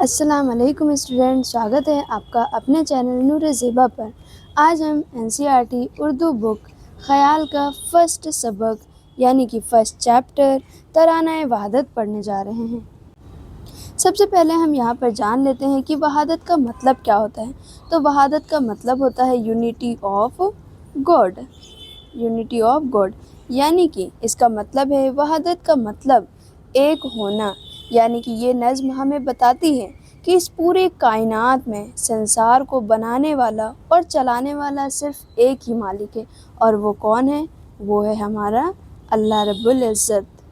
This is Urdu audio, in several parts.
السلام علیکم اسٹوڈنٹ، سواگت ہے آپ کا اپنے چینل نور زیبا پر۔ آج ہم NCERT اردو بک خیال کا فرسٹ سبق یعنی کہ فرسٹ چیپٹر ترانہ وحدت پڑھنے جا رہے ہیں۔ سب سے پہلے ہم یہاں پر جان لیتے ہیں کہ وحدت کا مطلب کیا ہوتا ہے۔ تو وحدت کا مطلب ہوتا ہے unity of God, unity of God, یعنی کہ اس کا مطلب ہے وحدت کا مطلب ایک ہونا، یعنی کہ یہ نظم ہمیں بتاتی ہے کہ اس پورے کائنات میں سنسار کو بنانے والا اور چلانے والا صرف ایک ہی مالک ہے، اور وہ کون ہے؟ وہ ہے ہمارا اللہ رب العزت۔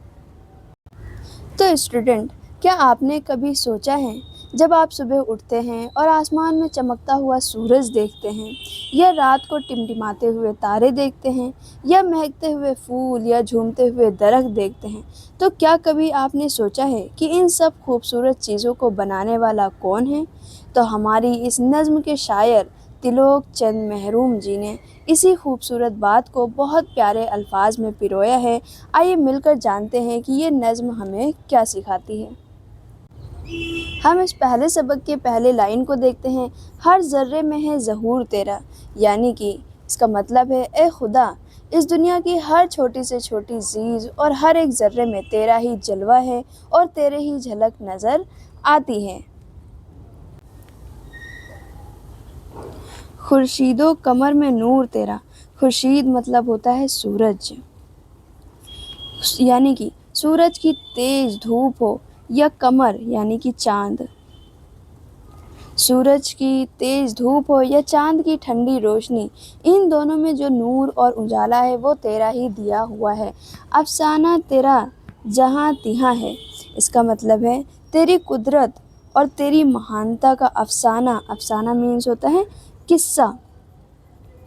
تو اسٹوڈنٹ، کیا آپ نے کبھی سوچا ہے جب آپ صبح اٹھتے ہیں اور آسمان میں چمکتا ہوا سورج دیکھتے ہیں، یا رات کو ٹمٹماتے ہوئے تارے دیکھتے ہیں، یا مہکتے ہوئے پھول یا جھومتے ہوئے درخت دیکھتے ہیں، تو کیا کبھی آپ نے سوچا ہے کہ ان سب خوبصورت چیزوں کو بنانے والا کون ہے؟ تو ہماری اس نظم کے شاعر تریلوک چند محروم جی نے اسی خوبصورت بات کو بہت پیارے الفاظ میں پرویا ہے۔ آئیے مل کر جانتے ہیں کہ یہ نظم ہمیں کیا سکھاتی ہے۔ ہم اس پہلے سبق کے پہلے لائن کو دیکھتے ہیں۔ ہر ذرے میں ہے ظہور تیرا، یعنی کہ اس کا مطلب ہے اے خدا، اس دنیا کی ہر چھوٹی سے چھوٹی چیز اور ہر ایک ذرے میں تیرا ہی جلوہ ہے اور تیرے ہی جھلک نظر آتی ہے۔ خورشید و قمر میں نور تیرا، خورشید مطلب ہوتا ہے سورج، یعنی کہ سورج کی تیز دھوپ ہو، یا قمر یعنی کہ چاند، سورج کی تیز دھوپ ہو یا چاند کی ٹھنڈی روشنی، ان دونوں میں جو نور اور اجالا ہے وہ تیرا ہی دیا ہوا ہے۔ افسانہ تیرا جہاں تہاں ہے، اس کا مطلب ہے تیری قدرت اور تیری مہانتا کا افسانہ، افسانہ مینس ہوتا ہے قصہ،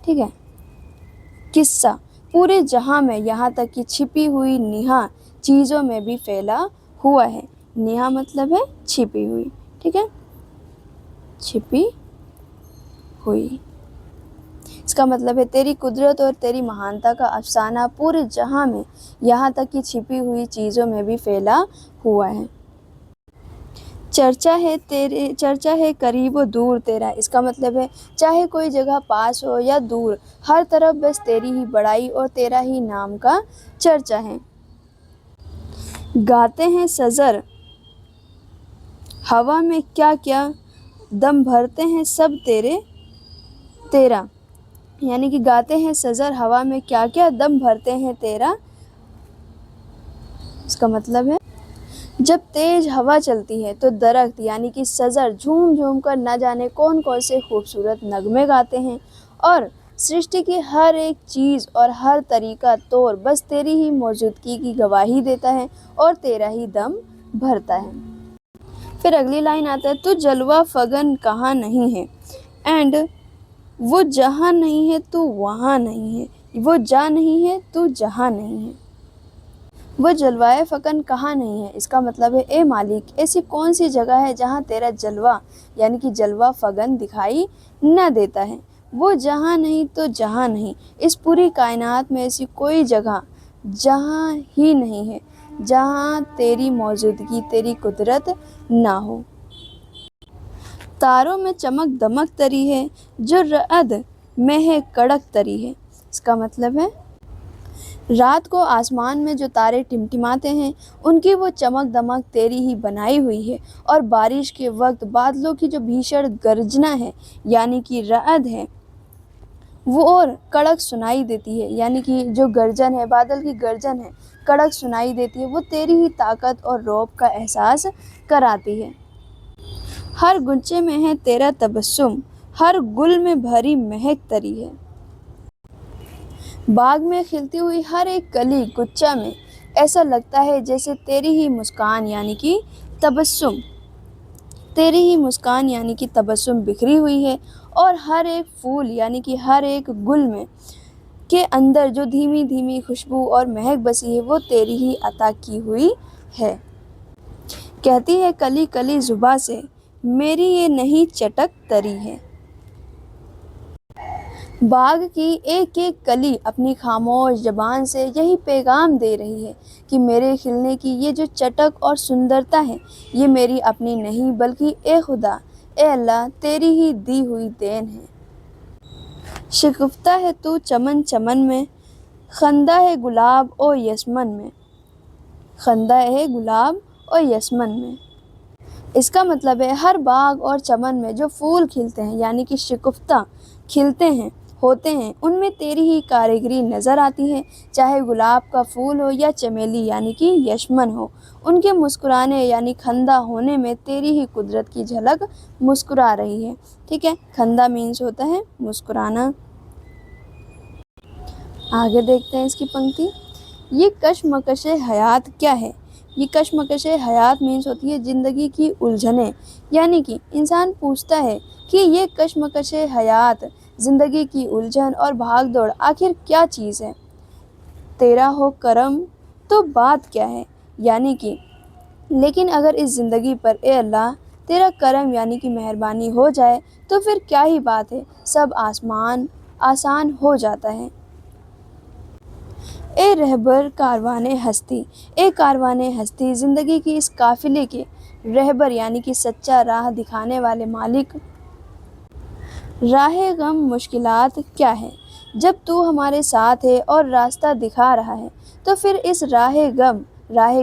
ٹھیک ہے، قصہ پورے جہاں میں، یہاں تک کہ چھپی ہوئی نہا چیزوں میں بھی پھیلا ہوا ہے۔ نہا مطلب ہے چھپی ہوئی، ٹھیک ہے، چھپی ہوئی، اس کا مطلب ہے تیری قدرت اور تیری مہانتا کا افسانہ پورے جہاں میں، یہاں تک کہ چھپی ہوئی چیزوں میں بھی پھیلا ہوا ہے۔ چرچا ہے قریب و دور تیرا، اس کا مطلب ہے چاہے کوئی جگہ پاس ہو یا دور، ہر طرف بس تیری ہی بڑائی اور تیرا ہی نام کا چرچا ہے۔ گاتے ہیں سحر ہوا میں کیا کیا، دم بھرتے ہیں سب تیرا، یعنی کہ گاتے ہیں سحر ہوا میں کیا کیا، دم بھرتے ہیں تیرا، اس کا مطلب ہے جب تیز ہوا چلتی ہے تو درخت یعنی کہ شجر جھوم جھوم کر نہ جانے کون کون سے خوبصورت نغمے گاتے ہیں، اور سرشٹی کی ہر ایک چیز اور ہر طریقہ طور بس تیری ہی موجودگی کی گواہی دیتا ہے اور تیرا ہی دم بھرتا ہے۔ پھر اگلی لائن آتا ہے تو جلوہ فگن کہاں نہیں ہے، اینڈ وہ جہاں نہیں ہے تو وہاں نہیں ہے، وہ جا نہیں ہے تو جہاں نہیں ہے۔ وہ جلوہ فگن کہاں نہیں ہے، اس کا مطلب ہے اے مالک، ایسی کون سی جگہ ہے جہاں تیرا جلوہ یعنی کہ جلوہ فگن دکھائی نہ دیتا ہے۔ وہ جہاں نہیں تو جہاں نہیں، اس پوری کائنات میں ایسی کوئی جگہ جہاں ہی نہیں ہے جہاں تیری موجودگی، تیری قدرت نہ ہو۔ تاروں میں چمک دمک تری ہے، جو رعد میں ہے کڑک تری ہے، اس کا مطلب ہے رات کو آسمان میں جو تارے ٹمٹماتے ہیں ان کی وہ چمک دمک تیری ہی بنائی ہوئی ہے، اور بارش کے وقت بادلوں کی جو بھیشڑ گرجنا ہے یعنی کہ رعد ہے وہ اور کڑک سنائی دیتی ہے، یعنی کہ جو گرجن ہے، بادل کی گرجن ہے، کڑک سنائی دیتی ہے، وہ تیری ہی طاقت اور رعب کا احساس کراتی ہے۔ ہر گنچے میں ہے تیرا تبسم، ہر گل میں بھری مہک تری ہے، باغ میں کھلتی ہوئی ہر ایک کلی گچھا میں ایسا لگتا ہے جیسے تیری ہی مسکان یعنی کہ تبسم، تیری ہی مسکان یعنی کہ تبسم بکھری ہوئی ہے، اور ہر ایک پھول یعنی کہ ہر ایک گل میں کے اندر جو دھیمی دھیمی خوشبو اور مہک بسی ہے وہ تیری ہی عطا کی ہوئی ہے۔ کہتی ہے کلی کلی زباں سے، میری یہ نہیں چٹک تری ہے۔ باغ کی ایک ایک کلی اپنی خاموش زبان سے یہی پیغام دے رہی ہے کہ میرے کھلنے کی یہ جو چٹک اور سندرتا ہے یہ میری اپنی نہیں بلکہ اے خدا، اے اللہ تیری ہی دی ہوئی دین ہے۔ شکفتہ ہے تو چمن چمن میں، خندہ ہے گلاب و یسمن میں، خندہ ہے گلاب و یسمن میں۔ اس کا مطلب ہے ہر باغ اور چمن میں جو پھول کھلتے ہیں یعنی کہ شکفتہ کھلتے ہیں ہوتے ہیں، ان میں تیری ہی کاریگری نظر آتی ہے، چاہے گلاب کا پھول ہو یا چمیلی یعنی کہ یشمن ہو، ان کے مسکرانے یعنی خندہ ہونے میں تیری ہی قدرت کی جھلک مسکرا رہی ہے۔ ٹھیک ہے، خندہ مینس ہوتا ہے مسکرانا۔ آگے دیکھتے ہیں اس کی پنکتی، یہ کشمکش حیات کیا ہے؟ یہ کشمکش حیات مینس ہوتی ہے زندگی کی الجھنیں، یعنی کہ انسان پوچھتا ہے کہ یہ کشمکش حیات، زندگی کی الجھن اور بھاگ دوڑ آخر کیا چیز ہے؟ تیرا ہو کرم تو بات کیا ہے؟ یعنی کہ لیکن اگر اس زندگی پر اے اللہ تیرا کرم یعنی کہ مہربانی ہو جائے تو پھر کیا ہی بات ہے، سب آسان ہو جاتا ہے۔ اے رہبر کاروان ہستی، اے کاروان ہستی، زندگی کی اس قافلے کے رہبر یعنی کہ سچا راہ دکھانے والے مالک، راہ غم مشکلات کیا ہے؟ جب تو ہمارے ساتھ ہے اور راستہ دکھا رہا ہے تو پھر اس راہ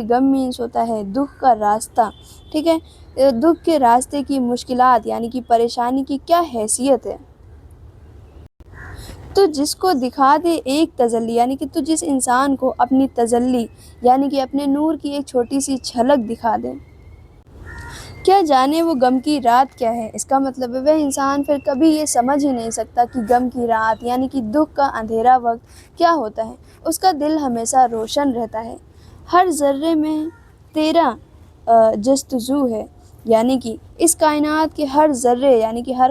غم مینس ہوتا ہے دکھ کا راستہ، ٹھیک ہے، دکھ کے راستے کی مشکلات یعنی کہ پریشانی کی کیا حیثیت ہے؟ تو جس کو دکھا دے ایک تجلی یعنی کہ تو جس انسان کو اپنی تجلی یعنی کہ اپنے نور کی ایک چھوٹی سی جھلک دکھا دے، کیا جانے وہ غم کی رات کیا ہے؟ اس کا مطلب ہے وہ انسان پھر کبھی یہ سمجھ ہی نہیں سکتا کہ غم کی رات یعنی کہ دکھ کا اندھیرا وقت کیا ہوتا ہے، اس کا دل ہمیشہ روشن رہتا ہے۔ ہر ذرے میں تیرا جستجو ہے، یعنی کہ اس کائنات کے ہر ذرے یعنی کہ ہر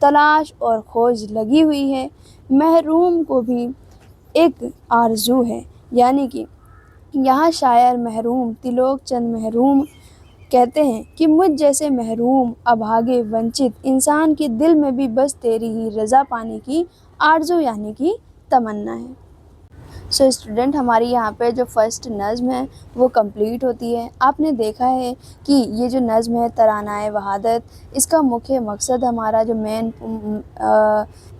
تلاش اور کھوج لگی ہوئی ہے۔ محروم کو بھی ایک آرزو ہے، یعنی کہ یہاں شاعر محروم تریلوک چند محروم کہتے ہیں کہ مجھ جیسے محروم ابھاگے ونچت انسان کے دل میں بھی بس تیری ہی رضا پانے کی آرزو یعنی کہ تمنا ہے۔ سو اسٹوڈنٹ، ہماری یہاں پہ جو فرسٹ نظم ہے وہ کمپلیٹ ہوتی ہے۔ آپ نے دیکھا ہے کہ یہ جو نظم ہے ترانۂ وحدت، اس کا مکھیہ مقصد، ہمارا جو مین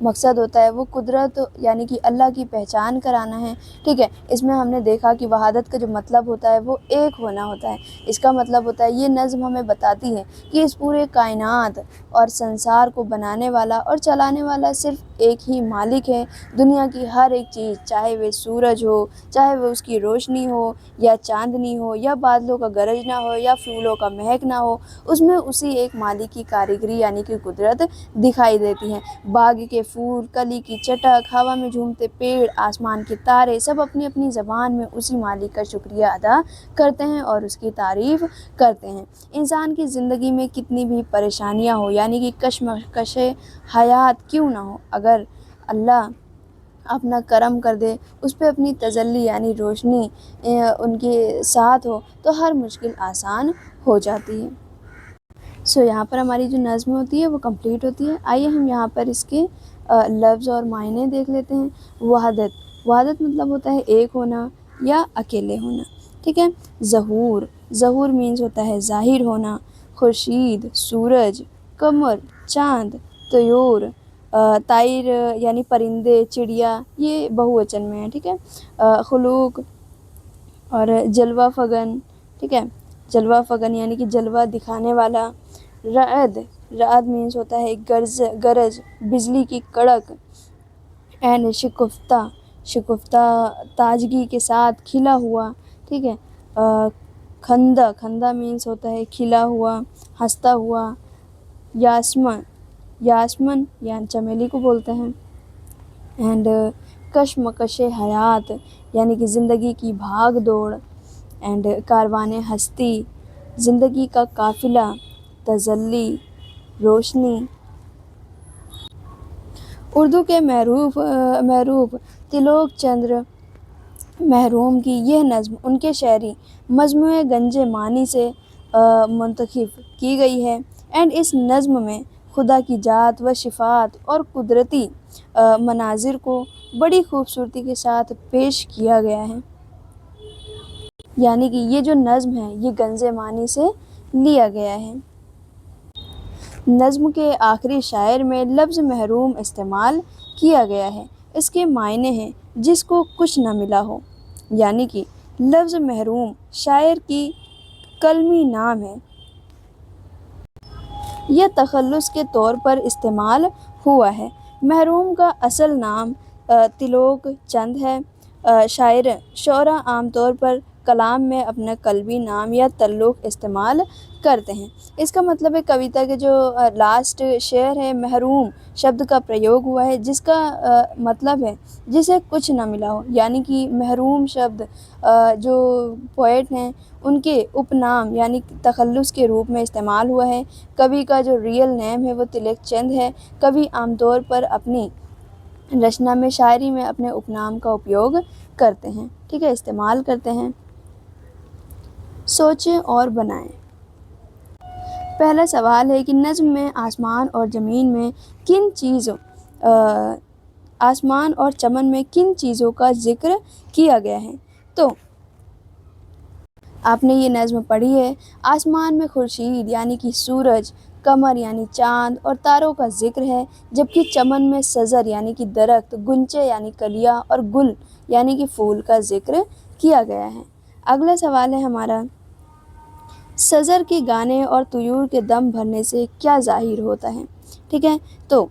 مقصد ہوتا ہے وہ قدرت یعنی کہ اللہ کی پہچان کرانا ہے۔ ٹھیک ہے، اس میں ہم نے دیکھا کہ وحدت کا جو مطلب ہوتا ہے وہ ایک ہونا ہوتا ہے۔ اس کا مطلب ہوتا ہے یہ نظم ہمیں بتاتی ہے کہ اس پورے کائنات اور سنسار کو بنانے والا اور چلانے والا صرف ایک ہی مالک ہے۔ دنیا کی ہر ایک چیز، چاہے وہ سورج ہو، چاہے وہ اس کی روشنی ہو یا چاندنی ہو یا بادلوں کا گرجنا ہو یا پھولوں کا مہکنا ہو، اس میں اسی ایک مالک کی کاریگری یعنی کہ قدرت دکھائی دیتی ہے۔ باغ کے پھول، کلی کی چٹک، ہوا میں جھومتے پیڑ، آسمان کے تارے، سب اپنی اپنی زبان میں اسی مالک کا شکریہ ادا کرتے ہیں اور اس کی تعریف کرتے ہیں۔ انسان کی زندگی میں کتنی بھی پریشانیاں ہو یعنی کہ کشمکش حیات کیوں نہ ہو، اگر اللہ اپنا کرم کر دے، اس پہ اپنی تجلی یعنی روشنی ان کے ساتھ ہو تو ہر مشکل آسان ہو جاتی ہے۔ سو یہاں پر ہماری جو نظم ہوتی ہے وہ کمپلیٹ ہوتی ہے۔ آئیے ہم یہاں پر اس کے لفظ اور معنی دیکھ لیتے ہیں۔ وحدت مطلب ہوتا ہے ایک ہونا یا اکیلے ہونا، ٹھیک ہے۔ ظہور مینس ہوتا ہے ظاہر ہونا۔ خورشید، سورج، قمر، چاند، طیور، طائر یعنی پرندے، چڑیا، یہ بہووچن میں ہے، ٹھیک ہے۔ خلوق اور جلوہ فگن، ٹھیک ہے، جلوہ فگن یعنی کہ جلوہ دکھانے والا۔ رعد مینس ہوتا ہے گرج، بجلی کی کڑک۔ اینڈ شکفتہ تازگی کے ساتھ کھلا ہوا، ٹھیک ہے۔ کھندہ مینس ہوتا ہے کھلا ہوا، ہنستا ہوا۔ یاسمن یعنی چمیلی کو بولتے ہیں۔ اینڈ کشمکش حیات یعنی کہ زندگی کی بھاگ دوڑ۔ اینڈ کاروان ہستی، زندگی کا قافلہ، تجلی، روشنی۔ اردو کے معروف تریلوک چندر محروم کی یہ نظم ان کے شعری مجموعہ گنج معنی سے منتخب کی گئی ہے۔ اینڈ اس نظم میں خدا کی ذات و صفات اور قدرتی مناظر کو بڑی خوبصورتی کے ساتھ پیش کیا گیا ہے۔ یعنی کہ یہ جو نظم ہے یہ گنز معنی سے لیا گیا ہے۔ نظم کے آخری شاعر میں لفظ محروم استعمال کیا گیا ہے۔ اس کے معنی ہیں جس کو کچھ نہ ملا ہو، یعنی کہ لفظ محروم شاعر کی کلمی نام ہے۔ یہ تخلص کے طور پر استعمال ہوا ہے۔ محروم کا اصل نام تریلوک چند ہے۔ شعراء عام طور پر کلام میں اپنا قلبی نام یا تعلق استعمال کرتے ہیں۔ اس کا مطلب ہے کویتا کے جو لاسٹ شعر ہے محروم شبد کا پریوگ ہوا ہے، جس کا مطلب ہے جسے کچھ نہ ملا ہو، یعنی کہ محروم شبد جو پوئٹ ہیں ان کے اپ نام یعنی تخلص کے روپ میں استعمال ہوا ہے۔ کبھی کا جو ریئل نیم ہے وہ تریلوک چند ہے۔ کبھی عام طور پر اپنی رچنا میں شاعری میں اپنے اپ نام کا اپیوگ کرتے ہیں، ٹھیک ہے، استعمال کرتے ہیں۔ سوچیں اور بنائیں۔ پہلا سوال ہے کہ نظم میں آسمان اور زمین میں آسمان اور چمن میں کن چیزوں کا ذکر کیا گیا ہے؟ تو آپ نے یہ نظم پڑھی ہے۔ آسمان میں خورشید یعنی کہ سورج، قمر یعنی چاند اور تاروں کا ذکر ہے، جبکہ چمن میں شجر یعنی کہ درخت، گنچے یعنی کلیاں اور گل یعنی کہ پھول کا ذکر کیا گیا ہے۔ اگلا سوال ہے ہمارا، شجر کے گانے اور طیور کے دم بھرنے سے کیا ظاہر ہوتا ہے؟ ٹھیک ہے، تو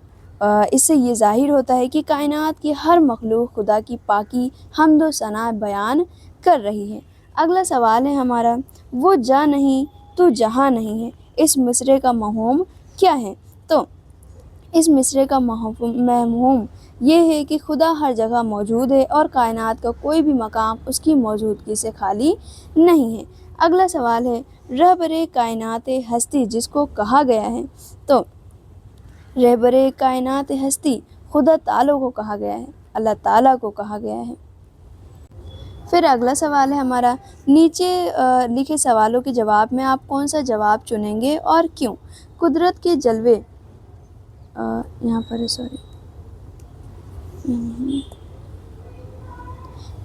اس سے یہ ظاہر ہوتا ہے کہ کائنات کی ہر مخلوق خدا کی پاکی، حمد و ثنا بیان کر رہی ہے۔ اگلا سوال ہے ہمارا، وہ جا نہیں تو جہاں نہیں ہے، اس مصرعے کا مفہوم کیا ہے؟ تو اس مصرعے کا مفہوم یہ ہے کہ خدا ہر جگہ موجود ہے اور کائنات کا کوئی بھی مقام اس کی موجودگی سے خالی نہیں ہے۔ اگلا سوال ہے، رہبر کائنات ہستی جس کو کہا گیا ہے؟ تو رہبر کائنات ہستی خدا تعالیٰ کو کہا گیا ہے، اللہ تعالیٰ کو کہا گیا ہے۔ پھر اگلا سوال ہے ہمارا، نیچے لکھے سوالوں کے جواب میں آپ کون سا جواب چنیں گے اور کیوں؟ قدرت کے جلوے یہاں پر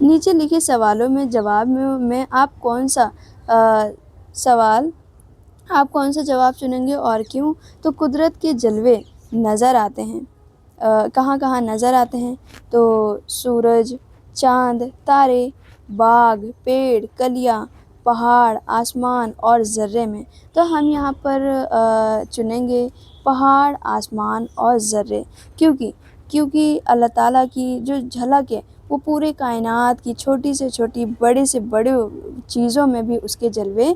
نیچے لکھے سوالوں میں جواب میں آپ کون سا جواب چنیں گے اور کیوں؟ تو قدرت کے جلوے نظر آتے ہیں، کہاں کہاں نظر آتے ہیں؟ تو سورج، چاند، تارے، باغ، پیڑ، کلیاں، پہاڑ، آسمان اور ذرے میں۔ تو ہم یہاں پر چنیں گے پہاڑ، آسمان اور ذرے، کیونکہ اللہ تعالیٰ کی جو جھلک ہے وہ پورے کائنات کی چھوٹی سے چھوٹی، بڑے سے بڑے چیزوں میں بھی اس کے جلوے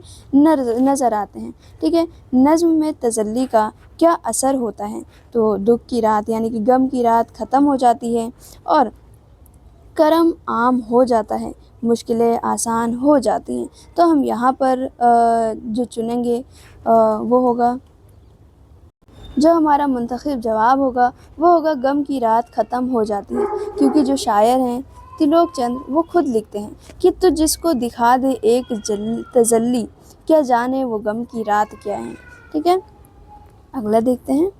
نظر آتے ہیں، ٹھیک ہے۔ نظم میں تجلی کا کیا اثر ہوتا ہے؟ تو دکھ کی رات یعنی کہ غم کی رات ختم ہو جاتی ہے اور کرم عام ہو جاتا ہے، مشکلیں آسان ہو جاتی ہیں۔ تو ہم یہاں پر جو چنیں گے وہ ہوگا، جو ہمارا منتخب جواب ہوگا وہ ہوگا غم کی رات ختم ہو جاتی ہے، کیونکہ جو شاعر ہیں تریلوک چند وہ خود لکھتے ہیں کہ تو جس کو دکھا دے ایک تجلی، کیا جانے وہ غم کی رات کیا ہے، ٹھیک ہے۔ اگلا دیکھتے ہیں،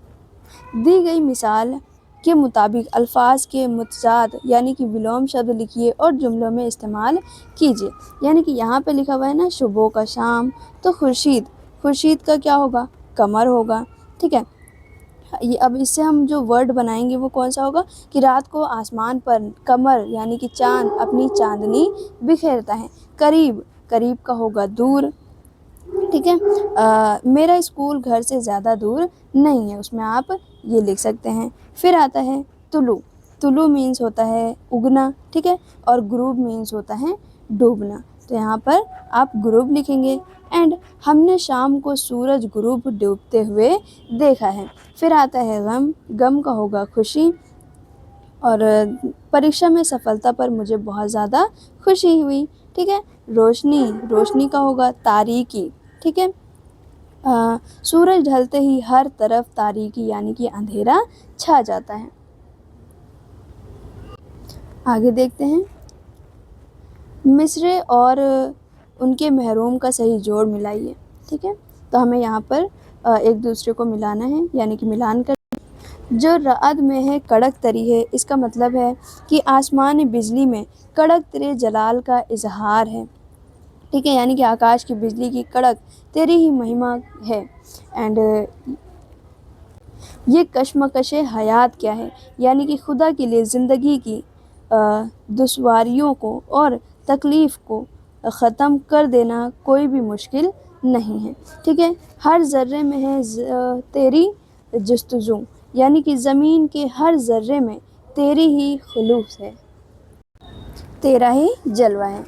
دی گئی مثال کے مطابق الفاظ کے متضاد یعنی کہ ولوم شبد لکھیے اور جملوں میں استعمال کیجیے۔ یعنی کہ یہاں پہ لکھا ہوا ہے نا صبح کا شام، تو خورشید کا کیا ہوگا؟ قمر ہوگا، ٹھیک ہے۔ اب اس سے ہم جو ورڈ بنائیں گے وہ کون سا ہوگا کہ رات کو آسمان پر قمر یعنی کہ چاند اپنی چاندنی بکھیرتا ہے۔ قریب کا ہوگا دور، ٹھیک ہے۔ میرا اسکول گھر سے زیادہ دور نہیں ہے، اس میں آپ یہ لکھ سکتے ہیں۔ پھر آتا ہے طلوع مینس ہوتا ہے اگنا، ٹھیک ہے، اور غروب مینس ہوتا ہے ڈوبنا، تو یہاں پر آپ غروب لکھیں گے۔ اینڈ ہم نے شام کو سورج غروب ڈوبتے ہوئے دیکھا ہے۔ پھر آتا ہے غم کا ہوگا خوشی، اور پریکشا میں سفلتا پر مجھے بہت زیادہ خوشی ہوئی، ٹھیک ہے۔ روشنی کا ہوگا تاریکی، ٹھیک ہے۔ سورج ڈھلتے ہی ہر طرف تاریکی یعنی کہ اندھیرا چھا جاتا ہے۔ آگے دیکھتے ہیں، مصرعے اور ان کے محروم کا صحیح جوڑ ملائیے، ٹھیک ہے۔ تو ہمیں یہاں پر ایک دوسرے کو ملانا ہے، یعنی کہ ملان کر. جو رعد میں ہے کڑک تری ہے، اس کا مطلب ہے کہ آسمان بجلی میں کڑک تیرے جلال کا اظہار ہے. ٹھیک ہے، یعنی کہ آکاش کی بجلی کی کڑک تیری ہی مہما ہے. اینڈ یہ کشمکش حیات کیا ہے، یعنی کہ خدا کے لیے زندگی کی دشواریوں کو اور تکلیف کو ختم کر دینا کوئی بھی مشکل نہیں ہے. ٹھیک ہے، ہر ذرے میں ہے تیری جستجو، یعنی کہ زمین کے ہر ذرے میں تیری ہی خلوص ہے، تیرا ہی جلوہ ہے.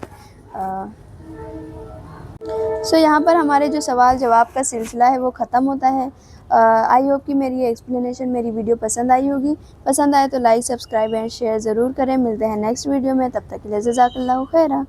سو یہاں پر ہمارے جو سوال جواب کا سلسلہ ہے وہ ختم ہوتا ہے. آئی ہوپ کہ میری ایکسپلینیشن، میری ویڈیو پسند آئی ہوگی. پسند آئے تو لائک، سبسکرائب اینڈ شیئر ضرور کریں. ملتے ہیں نیکسٹ ویڈیو میں، تب تک کے لیے جزاک اللہ خیرہ.